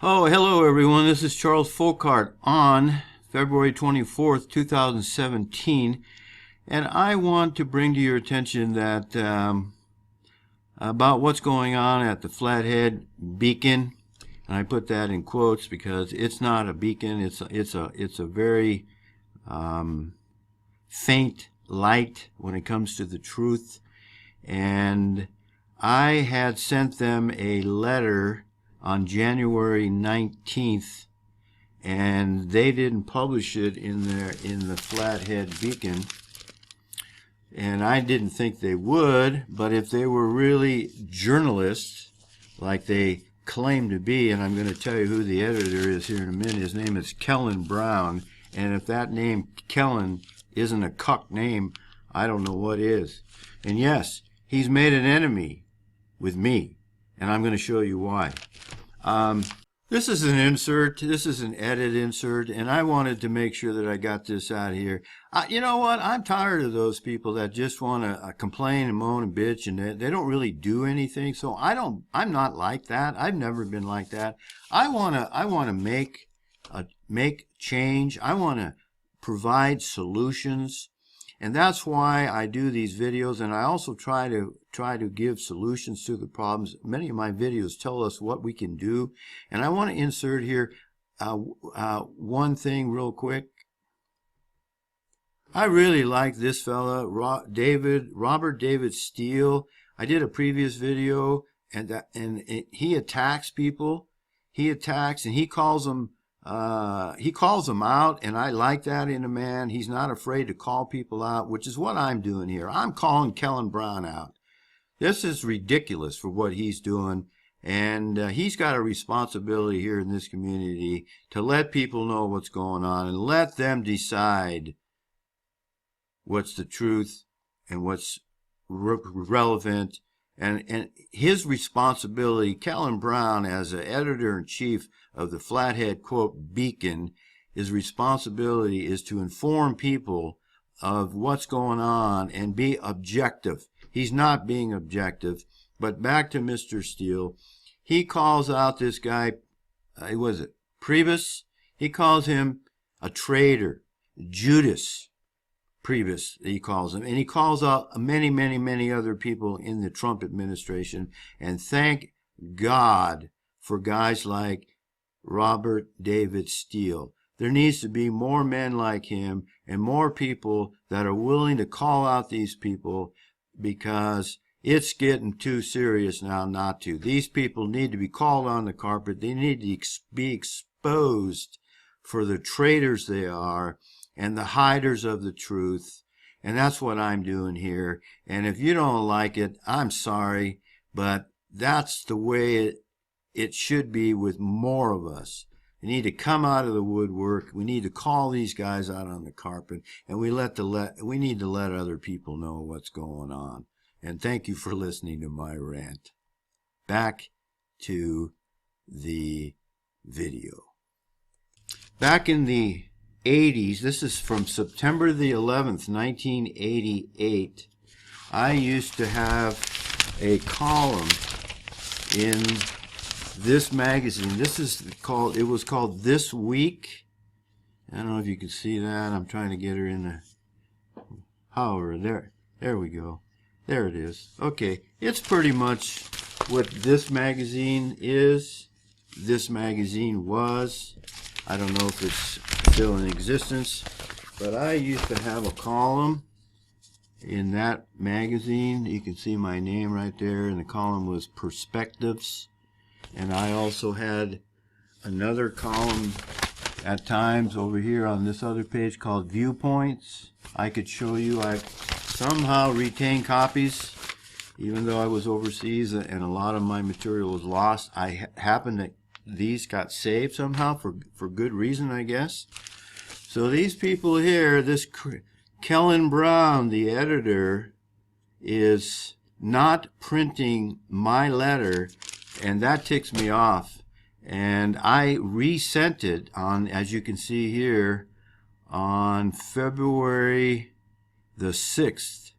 Oh, hello everyone. This is Charles Folkart on February 24th, 2017, and I want to bring to your attention that about what's going on at the Flathead beacon. And I put that in quotes because it's not a beacon. It's a very faint light when it comes to the truth. And I had sent them a letter on January 19th, and they didn't publish it in the Flathead Beacon, and I didn't think they would. But if they were really journalists like they claim to be, and I'm going to tell you who the editor is here in a minute. His name is Kellyn Brown, and if that name Kellyn isn't a Cuck name, I don't know what is. And yes, he's made an enemy with me, and I'm going to show you why. This is an insert. This is an edit insert, and I wanted to make sure that I got this out here. You know what? I'm tired of those people that just want to complain and moan and bitch, and they don't really do anything. So I'm not like that. I've never been like that. I wanna make change. I want to provide solutions. And that's why I do these videos, and I also try to give solutions to the problems. Many of my videos tell us what we can do, and I want to insert here one thing real quick. I really like this fella, Robert David Steele. I did a previous video, and he attacks people. He attacks, and he calls them out, and I like that in a man. He's not afraid to call people out, which is what I'm doing here. I'm calling Kellyn Brown out. This is ridiculous for what he's doing, and he's got a responsibility here in this community to let people know what's going on and let them decide what's the truth and what's relevant. And his responsibility, Kellyn Brown, as an editor-in-chief of the Flathead, quote, Beacon, his responsibility is to inform people of what's going on and be objective. He's not being objective. But back to Mr. Steele. He calls out this guy, was it Priebus? He calls him a traitor, Judas Priebus, he calls him, and he calls out many other people in the Trump administration. And thank God for guys like Robert David Steele. There needs to be more men like him and more people that are willing to call out these people, because it's getting too serious now not to. These people need to be called on the carpet. They need to be exposed for the traitors they are and the hiders of the truth. And that's what I'm doing here. And if you don't like it, I'm sorry, but that's the way it should be with more of us. We need to come out of the woodwork. We need to call these guys out on the carpet, and we need to let other people know what's going on. And thank you for listening to my rant. Back to the video. Back in the 80s, this is from September the 11th, 1988. I used to have a column in this magazine. It was called This Week. I don't know if you can see that. I'm trying to get her in the, however, there we go. There it is. Okay, it's pretty much what this magazine is. This magazine was. I don't know if it's still in existence, but I used to have a column in that magazine. You can see my name right there, and the column was Perspectives. And I also had another column at times over here on this other page called Viewpoints. I could show you. I somehow retained copies, even though I was overseas and a lot of my material was lost. I happened to, these got saved somehow for good reason, I guess. So these people here, this Kellyn Brown, the editor, is not printing my letter, and that ticks me off. And I resent it on, as you can see here, on February the 6th,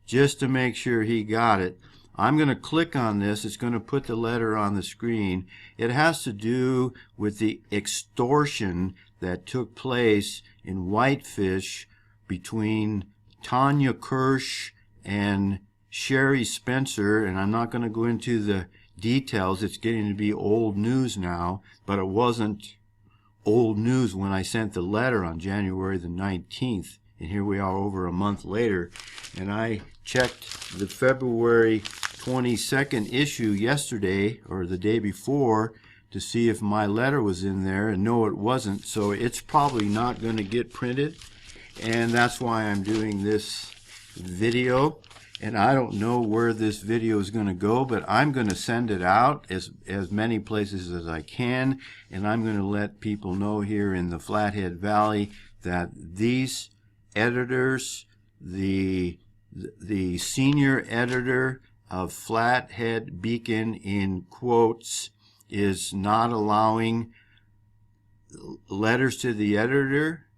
just to make sure he got it. I'm going to click on this. It's going to put the letter on the screen. It has to do with the extortion that took place in Whitefish between Tanya Kirsch and Sherry Spencer, and I'm not going to go into the details. It's getting to be old news now, but it wasn't old news when I sent the letter on January the 19th, and here we are over a month later, and I checked the February 22nd issue yesterday, or the day before, to see if my letter was in there, and no, it wasn't, so it's probably not going to get printed, and that's why I'm doing this video. And I don't know where this video is going to go, but I'm going to send it out as many places as I can, and I'm going to let people know here in the Flathead Valley that these editors, the senior editor of Flathead Beacon, in quotes, is not allowing letters to the editor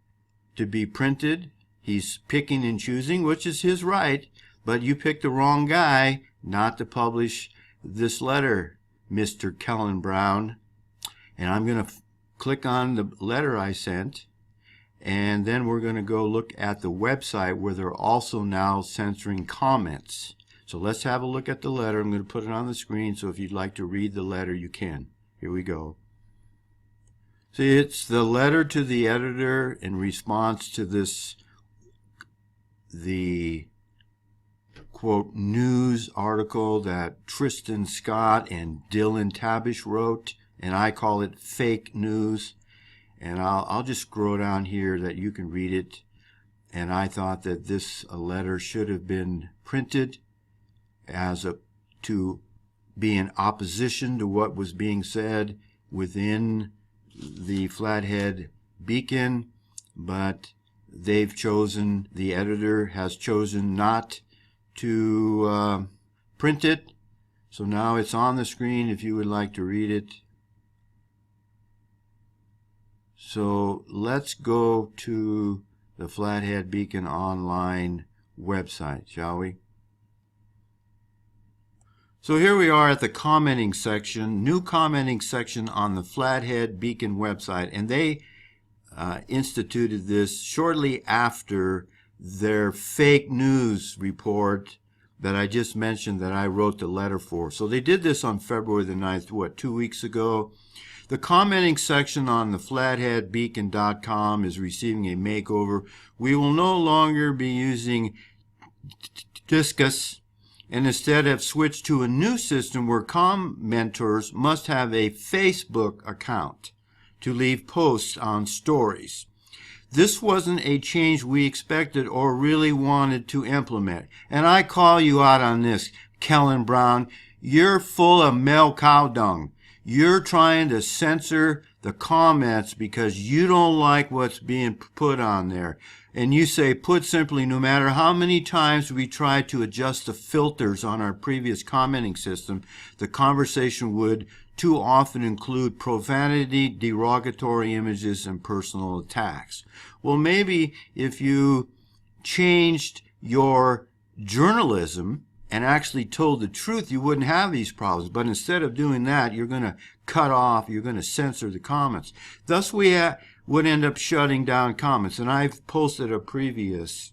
to be printed. He's picking and choosing, which is his right. But you picked the wrong guy not to publish this letter, Mr. Kellyn Brown. And I'm going to click on the letter I sent, and then we're going to go look at the website where they're also now censoring comments. So let's have a look at the letter. I'm going to put it on the screen, so if you'd like to read the letter, you can. Here we go. See, it's the letter to the editor in response to the quote, news article that Tristan Scott and Dylan Tabish wrote, and I call it fake news. And I'll just scroll down here that you can read it. And I thought that this letter should have been printed to be in opposition to what was being said within the Flathead Beacon, but they've chosen, the editor has chosen not to print it. So now it's on the screen if you would like to read it. So let's go to the Flathead Beacon online website, shall we? So here we are at the commenting section, new commenting section on the Flathead Beacon website, and they instituted this shortly after their fake news report that I just mentioned that I wrote the letter for. So they did this on February the 9th, 2 weeks ago. The commenting section on the flatheadbeacon.com is receiving a makeover. We will no longer be using Discus and instead have switched to a new system where commenters must have a Facebook account to leave posts on stories. This wasn't a change we expected or really wanted to implement. And I call you out on this, Kellyn Brown. You're full of male cow dung. You're trying to censor the comments because you don't like what's being put on there. And you say, put simply, no matter how many times we tried to adjust the filters on our previous commenting system, the conversation would too often include profanity, derogatory images, and personal attacks. Well, maybe if you changed your journalism and actually told the truth, you wouldn't have these problems. But instead of doing that, you're going to cut off, you're going to censor the comments. Thus, we would end up shutting down comments. And I've posted a previous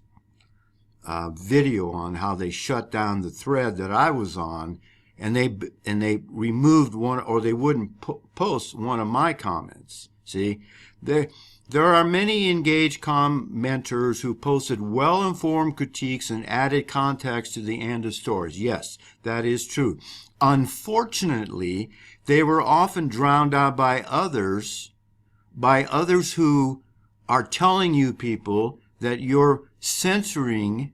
video on how they shut down the thread that I was on, and they removed one, or they wouldn't post one of my comments. See, there are many engaged commenters who posted well-informed critiques and added context to the end of stories. Yes, that is true. Unfortunately, they were often drowned out by others who are telling you people that you're censoring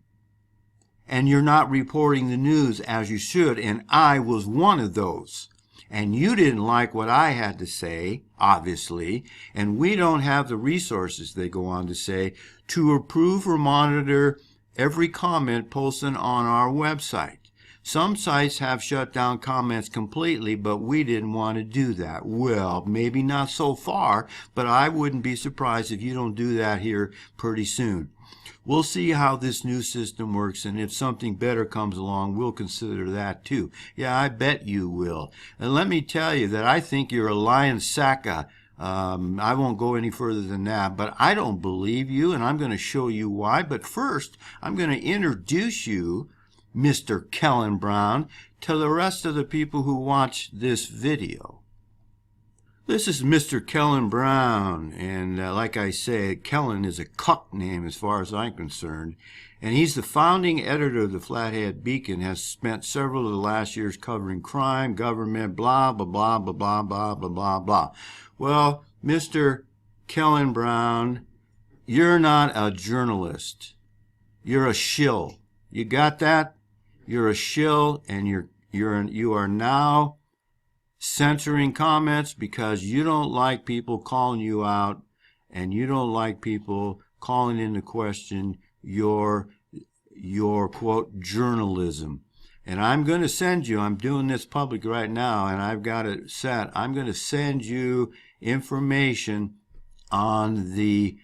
and you're not reporting the news as you should, and I was one of those. And you didn't like what I had to say, obviously, and we don't have the resources, they go on to say, to approve or monitor every comment posted on our website. Some sites have shut down comments completely, but we didn't want to do that. Well, maybe not so far, but I wouldn't be surprised if you don't do that here pretty soon. We'll see how this new system works, and if something better comes along, we'll consider that too. Yeah, I bet you will. And let me tell you that I think you're a lying sack of I won't go any further than that, but I don't believe you, and I'm going to show you why. But first, I'm going to introduce you, Mr. Kellyn Brown, to the rest of the people who watch this video. This is Mr. Kellyn Brown, and like I say, Kellyn is a Cuck name as far as I'm concerned, and he's the founding editor of the Flathead Beacon, has spent several of the last years covering crime, government, blah, blah, blah, blah, blah, blah, blah, blah, blah. Well, Mr. Kellyn Brown, you're not a journalist. You're a shill. You got that? You're a shill, and you are now censoring comments because you don't like people calling you out, and you don't like people calling into question your quote journalism. And I'm going to send you, I'm doing this public right now, and I've got it set. I'm going to send you information on the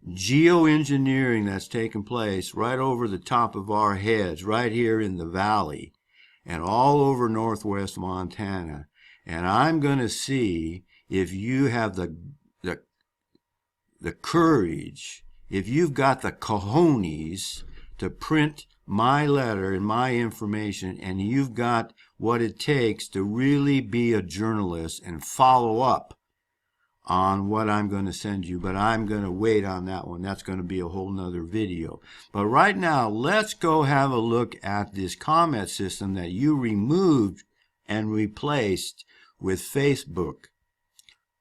geoengineering that's taken place right over the top of our heads, right here in the valley, and all over northwest Montana. And I'm going to see if you have the courage, if you've got the cojones to print my letter and my information, and you've got what it takes to really be a journalist and follow up on what I'm going to send you. But I'm going to wait on that one. That's going to be a whole nother video. But right now, let's go have a look at this comment system that you removed and replaced with Facebook.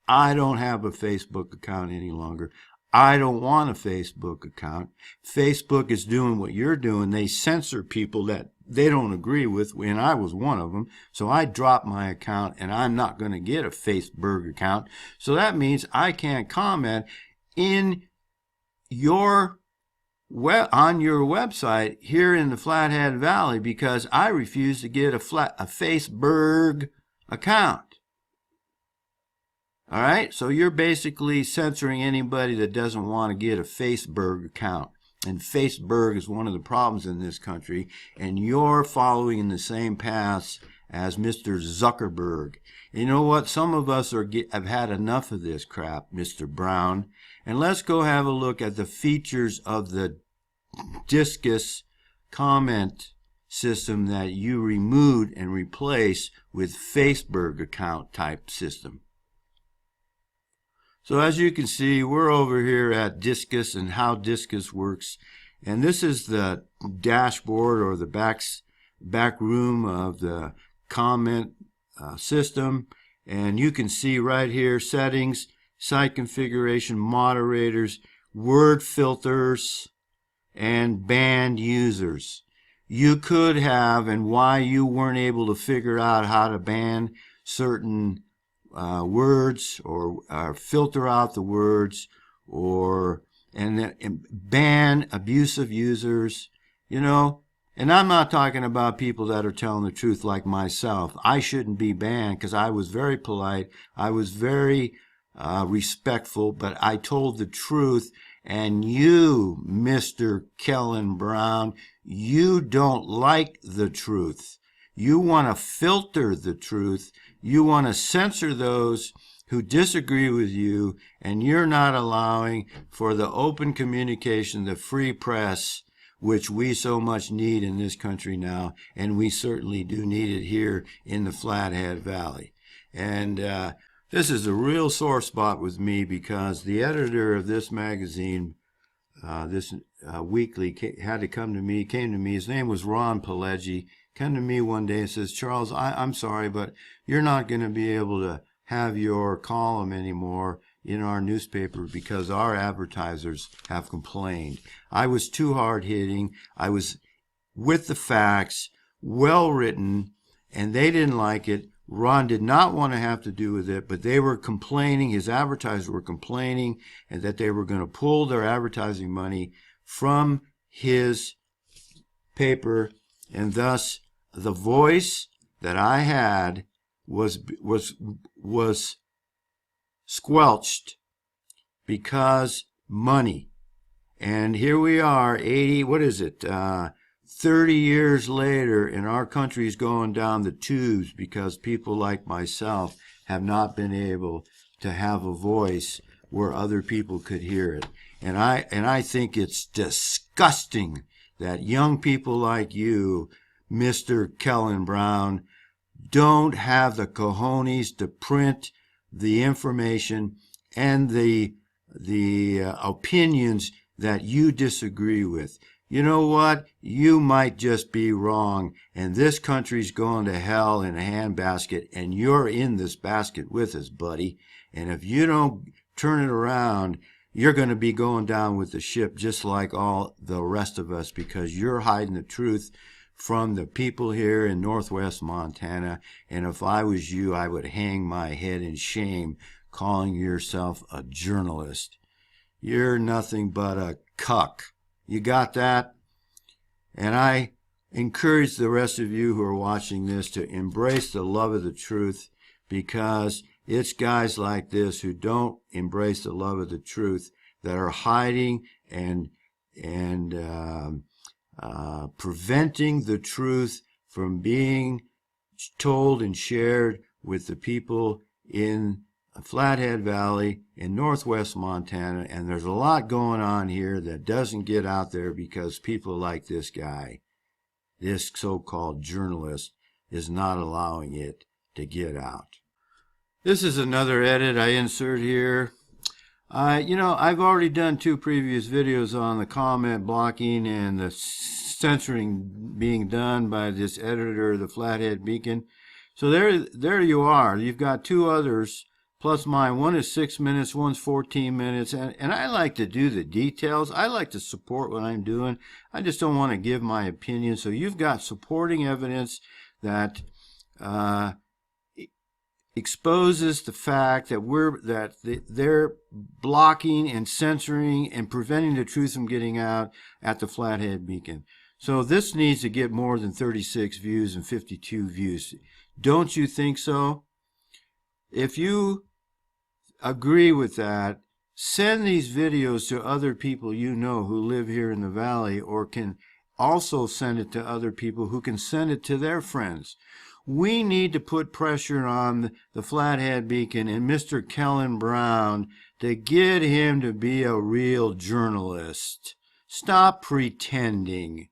I don't have a Facebook account any longer. I don't want a Facebook account. Facebook is doing what you're doing. They censor people that they don't agree with, and I was one of them. So I dropped my account, and I'm not going to get a Facebook account. So that means I can't comment in your on your website here in the Flathead Valley because I refuse to get a Facebook account. All right, so you're basically censoring anybody that doesn't want to get a Facebook account. And Facebook is one of the problems in this country, and you're following in the same paths as Mr. Zuckerberg. You know what? Some of us have had enough of this crap, Mr. Brown. And let's go have a look at the features of the Discus comment system that you removed and replaced with Facebook account type system. So as you can see, we're over here at Discus and how Discus works. And this is the dashboard or the back room of the comment system. And you can see right here, settings, site configuration, moderators, word filters, and banned users. You could have, and why you weren't able to figure out how to ban certain words or filter out the words and ban abusive users, you know. And I'm not talking about people that are telling the truth like myself. I shouldn't be banned because I was very polite. I was very respectful, but I told the truth. And you, Mr. Kellyn Brown, you don't like the truth. You want to filter the truth. You want to censor those who disagree with you, and you're not allowing for the open communication, the free press, which we so much need in this country now, and we certainly do need it here in the Flathead Valley. And this is a real sore spot with me because the editor of this magazine, this weekly, came to me. His name was Ron Pileggi. Came to me one day and says, Charles, I'm sorry, but you're not going to be able to have your column anymore in our newspaper because our advertisers have complained. I was too hard-hitting. I was with the facts, well-written, and they didn't like it. Ron did not want to have to do with it, but they were complaining, his advertisers were complaining, and that they were going to pull their advertising money from his paper and thus the voice that I had was squelched because money. And here we are, 30 years later, and our country's going down the tubes because people like myself have not been able to have a voice where other people could hear it. And I think it's disgusting that young people like you, Mr. Kellyn Brown, don't have the cojones to print the information and the opinions that you disagree with. You know what? You might just be wrong, and this country's going to hell in a handbasket, and you're in this basket with us, buddy. And if you don't turn it around, you're going to be going down with the ship just like all the rest of us, because you're hiding the truth from the people here in Northwest Montana. And if I was you, I would hang my head in shame calling yourself a journalist. You're nothing but a cuck. You got that? And I encourage the rest of you who are watching this to embrace the love of the truth, because it's guys like this who don't embrace the love of the truth that are hiding and preventing the truth from being told and shared with the people in Flathead Valley in Northwest Montana. And there's a lot going on here that doesn't get out there because people like this guy, this so-called journalist, is not allowing it to get out. This is another edit I insert here. I've already done 2 previous videos on the comment blocking and the censoring being done by this editor of the Flathead Beacon. So there you are. You've got 2 others plus mine. One is 6 minutes, one's 14 minutes. And I like to do the details. I like to support what I'm doing. I just don't want to give my opinion. So you've got supporting evidence that exposes the fact that they're blocking and censoring and preventing the truth from getting out at the Flathead Beacon. So this needs to get more than 36 views and 52 views. Don't you think so? If you agree with that, send these videos to other people you know who live here in the valley, or can also send it to other people who can send it to their friends. We need to put pressure on the Flathead Beacon and Mr. Kellyn Brown to get him to be a real journalist. Stop pretending.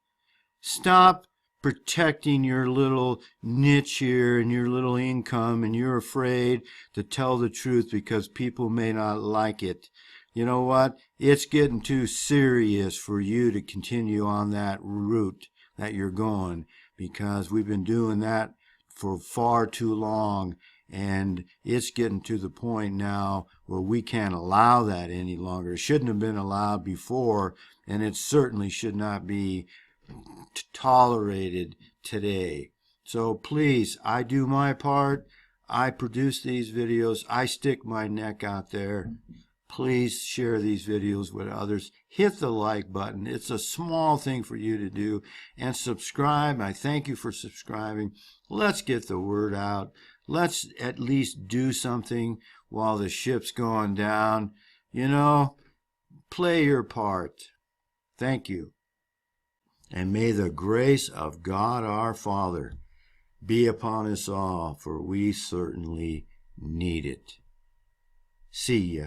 Stop protecting your little niche here and your little income, and you're afraid to tell the truth because people may not like it. You know what? It's getting too serious for you to continue on that route that you're going, because we've been doing that for far too long, and it's getting to the point now where we can't allow that any longer. It shouldn't have been allowed before, and it certainly should not be tolerated today. So please, I do my part. I produce these videos. I stick my neck out there. Please share these videos with others. Hit the like button. It's a small thing for you to do. And subscribe. I thank you for subscribing. Let's get the word out. Let's at least do something while the ship's going down. You know, play your part. Thank you. And may the grace of God our Father be upon us all, for we certainly need it. See ya.